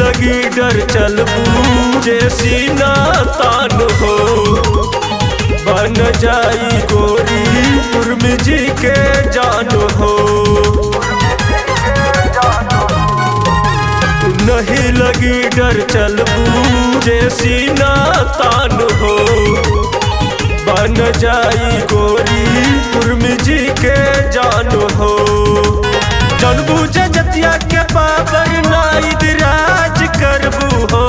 लगी डर चलबू जे सीना तान हो। बन जाई गोरी उर्मी जी के जान हो। नहीं लगी डर चलबू जे सीना तान हो। बन जाई गोरी उर्मी जी के जान हो। जनबू जतिया के बाबर नाइद राज करबू हो।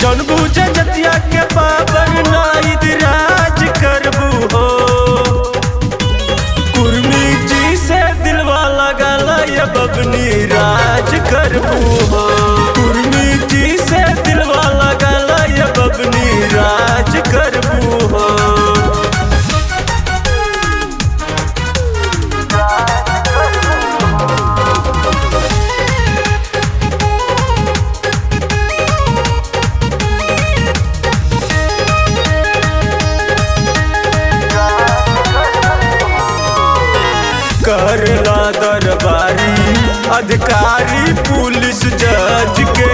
जनबू जतिया के बाबर नाइद राज करबू हो। उर्मी जी से दिलवा लगाला ये बबनी राज करबू हो। उर्मी जी से दिलवा लगाला ये बबनी राज करबू हो। करला दरबारी अधिकारी पुलिस जज के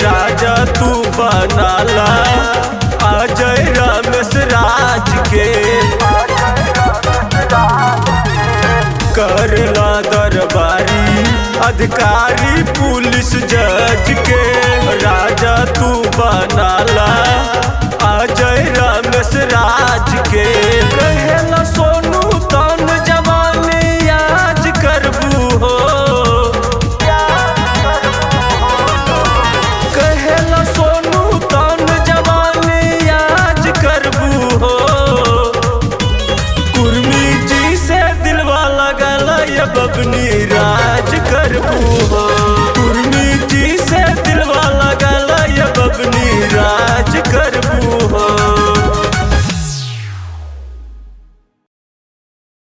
राजा तू बनाला अजय रमेश राज के। करला दरबारी अधिकारी पुलिस जज के राजा तू बनाला अजय रमेश राज के। कहेला सोनू तन जवानी आज करबू हो। कहेला सोनू तन जवानी आज करबू हो। उर्मी जी से दिलवा लगाला ये बबनी राज करबू हो।